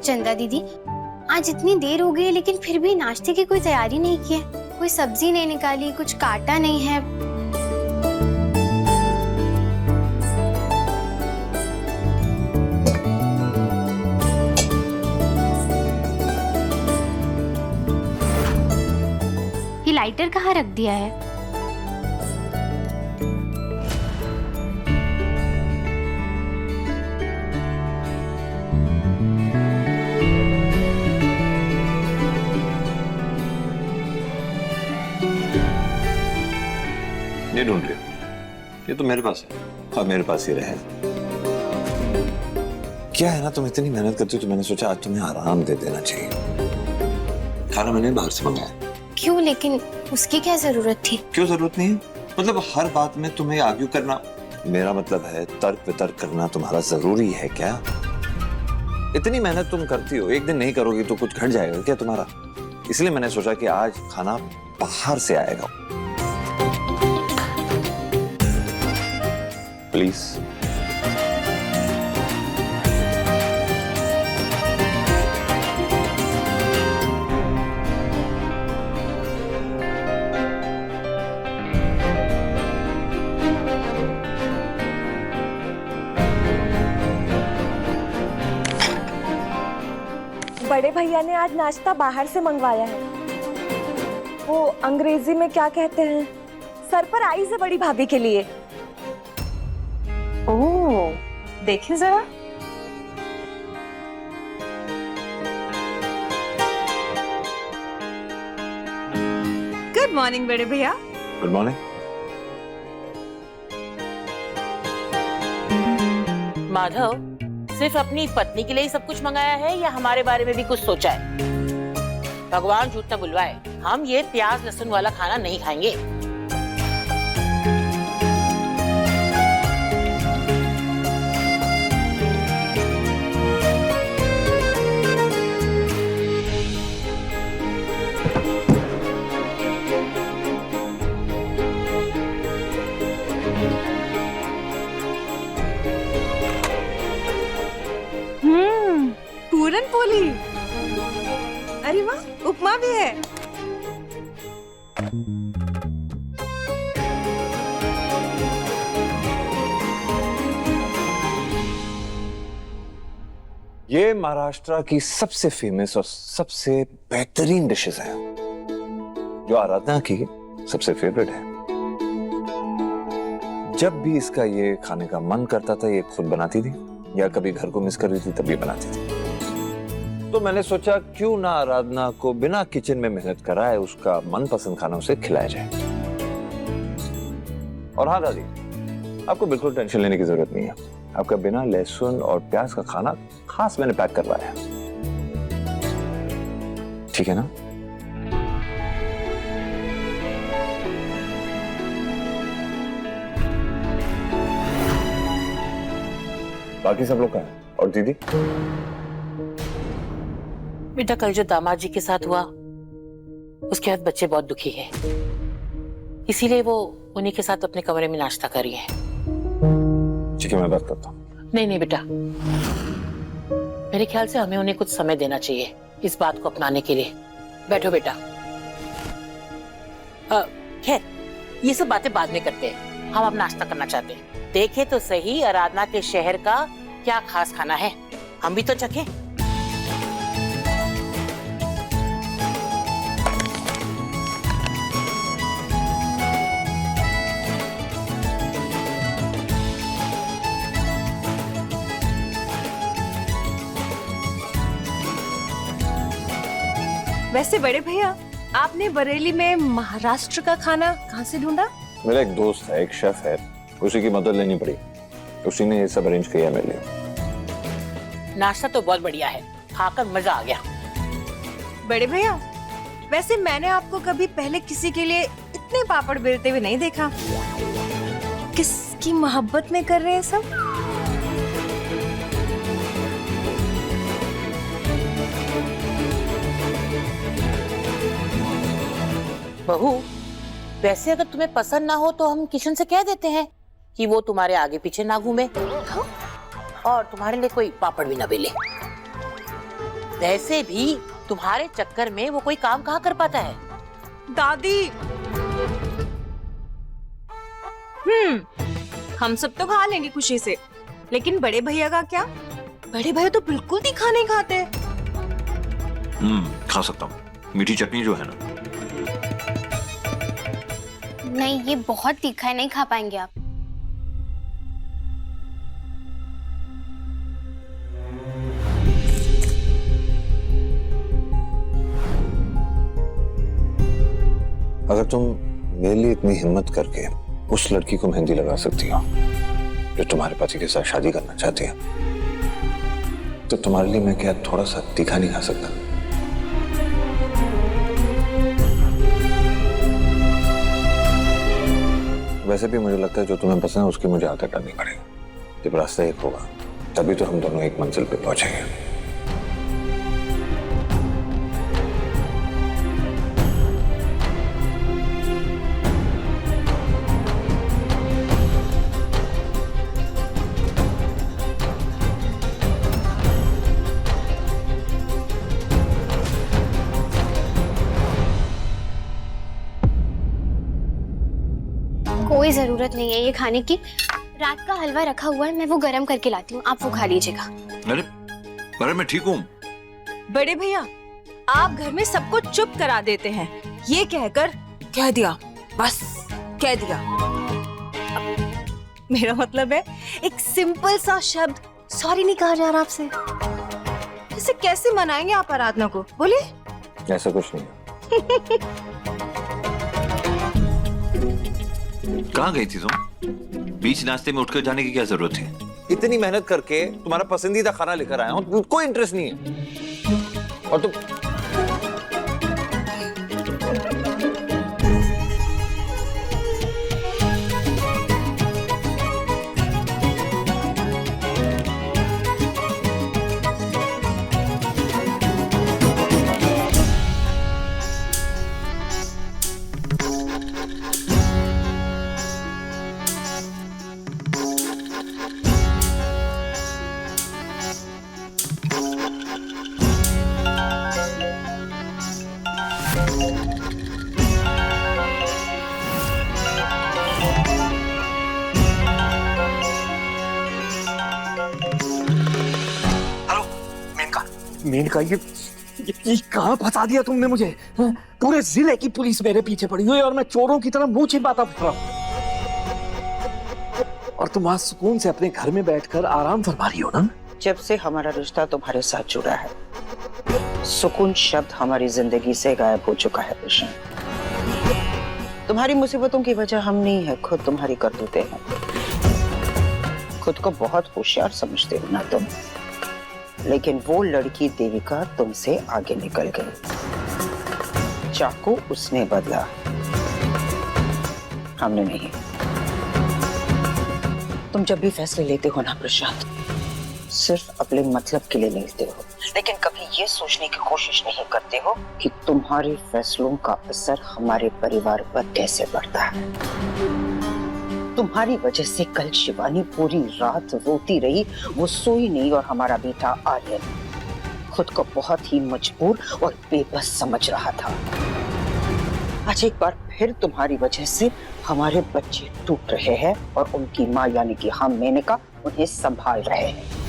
चंदा दीदी, आज इतनी देर हो गई लेकिन फिर भी नाश्ते की कोई तैयारी नहीं की है। कोई सब्जी नहीं निकाली, कुछ काटा नहीं है। ये लाइटर कहाँ रख दिया है? ये ढूंढ रही हो? ये तो मेरे पास है। हाँ, मेरे पास ही रहे। क्या है ना, तुम इतनी मेहनत करती हो तो मैंने सोचा आज तुम्हें आराम दे देना चाहिए। खाना मैंने बाहर से मंगाया। क्यों? लेकिन उसकी क्या जरूरत थी? क्यों जरूरत नहीं है? मतलब हर बात में तुम्हें आर्ग्यू करना, मेरा मतलब है तर्क वितर्क करना तुम्हारा जरूरी है क्या? इतनी मेहनत तुम करती हो, एक दिन नहीं करोगी तो कुछ घट जाएगा क्या तुम्हारा? इसलिए मैंने सोचा कि आज खाना बाहर से आएगा। प्लीज। बड़े भैया ने आज नाश्ता बाहर से मंगवाया है। वो अंग्रेजी में क्या कहते हैं, सरप्राइज है बड़ी भाभी के लिए। ओह, देखिए जरा। गुड मॉर्निंग बड़े भैया। Good morning. माधव, सिर्फ अपनी पत्नी के लिए ही सब कुछ मंगाया है या हमारे बारे में भी कुछ सोचा है? भगवान झूठ न बुलवाए, हम ये प्याज लहसुन वाला खाना नहीं खाएंगे। पूरन पोली। अरे वाह, उपमा भी है। ये महाराष्ट्र की सबसे फेमस और सबसे बेहतरीन डिशेस हैं, जो आराधना की सबसे फेवरेट है। जब भी इसका ये खाने का मन करता था, ये खुद बनाती थी, या कभी घर को मिस कर रही थी तब ये बनाती थी। तो मैंने सोचा क्यों ना आराधना को बिना किचन में मेहनत कराए उसका मनपसंद खाना उसे खिलाया जाए। और हाँ दादी, आपको बिल्कुल टेंशन लेने की जरूरत नहीं है। आपका बिना लहसुन और प्याज का खाना खास मैंने पैक करवाया है, ठीक है ना? बाकी सब लोग का है। और दीदी? बेटा, कल जो दामाद जी के साथ हुआ उसके बाद बच्चे बहुत दुखी हैं, इसीलिए वो उन्हीं के साथ अपने कमरे में नाश्ता कर रही है। ठीक है, मैं बात करता हूँ। नहीं नहीं बेटा, मेरे ख्याल से हमें उन्हें कुछ समय देना चाहिए इस बात को अपनाने के लिए। बैठो बेटा। खैर, ये सब बातें बाद में करते हैं, हम अब नाश्ता करना चाहते हैं। देखे तो सही आराधना के शहर का क्या खास खाना है, हम भी तो चखें। वैसे बड़े भैया, आपने बरेली में महाराष्ट्र का खाना कहाँ से ढूंढा? मेरा एक दोस्त है, एक शेफ है, उसी की मदद लेनी पड़ी, उसी ने ये सब अरेंज किया मेरे लिए। नाश्ता तो बहुत बढ़िया है, खाकर मजा आ गया। बड़े भैया, वैसे मैंने आपको कभी पहले किसी के लिए इतने पापड़ बेलते हुए नहीं देखा। किसकी मोहब्बत में कर रहे हैं सब? बहू, वैसे अगर तुम्हें पसंद ना हो तो हम किशन से कह देते हैं कि वो तुम्हारे आगे पीछे ना घूमे और तुम्हारे लिए कोई पापड़ भी ना बेले। वैसे भी तुम्हारे चक्कर में वो कोई काम कहाँ कर पाता है। दादी हम सब तो खा लेंगे खुशी से, लेकिन बड़े भैया का क्या? बड़े भैया तो बिल्कुल तीखा नहीं खाते। खा सकता हूँ, मीठी चटनी जो है ना। नहीं, ये बहुत तीखा है, नहीं खा पाएंगे आप। अगर तुम मेरे लिए इतनी हिम्मत करके उस लड़की को मेहंदी लगा सकती हो जो तुम्हारे पति के साथ शादी करना चाहती है, तो तुम्हारे लिए मैं क्या थोड़ा सा तीखा नहीं खा सकता? वैसे भी मुझे लगता है जो तुम्हें पसंद है उसकी मुझे आदत करनी पड़ेगी। जब रास्ता एक होगा तभी तो हम दोनों एक मंजिल पे पहुंचेंगे। कोई जरूरत नहीं है ये खाने की। रात का हलवा रखा हुआ है, मैं वो गरम करके लाती हूँ, आप वो खा लीजिएगा। अरे मैं ठीक हूँ। बड़े भैया आप घर में सबको चुप करा देते हैं, ये कहकर कह दिया, बस कह दिया। मेरा मतलब है एक सिंपल सा शब्द सॉरी नहीं कहा जा रहा आपसे। इसे कैसे मनाएंगे आप आराधना को, बोलिए। ऐसा कुछ नहीं है। कहाँ गई थी तुम? बीच नाश्ते में उठकर जाने की क्या जरूरत थी? इतनी मेहनत करके तुम्हारा पसंदीदा खाना लेकर आया हूँ, कोई इंटरेस्ट नहीं है। और तुम मेनका ये कहाँ फंसा दिया तुमने मुझे? पूरे जिले की पुलिस मेरे पीछे पड़ी हुई है और मैं चोरों की तरह मुंह छिपाता फिर रहा हूँ। और तुम आज सुकून से अपने घर में बैठकर आराम फरमा रही हो ना? जब से हमारा रिश्ता तुम्हारे साथ जुड़ा है, सुकून शब्द हमारी जिंदगी से गायब हो चुका है प्रशांत। तुम्हारी मुसीबतों की वजह हम नहीं है, खुद तुम्हारी करतूतें हैं। खुद को बहुत होशियार समझते हो ना तुम, लेकिन वो लड़की देविका तुमसे आगे निकल गई। चाकू उसने बदला, हमने नहीं। तुम जब भी फैसले लेते हो ना प्रशांत, सिर्फ अपने मतलब के लिए लेते हो, लेकिन कभी ये सोचने की कोशिश नहीं करते हो कि तुम्हारे फैसलों का असर हमारे परिवार पर कैसे पड़ता है। तुम्हारी वजह से कल शिवानी पूरी रात रोती रही, वो सोई नहीं, और हमारा बेटा आर्यन खुद को बहुत ही मजबूर और बेबस समझ रहा था। आज एक बार फिर तुम्हारी वजह से हमारे बच्चे टूट रहे हैं और उनकी माँ यानी कि हम मेनका उन्हें संभाल रहे हैं।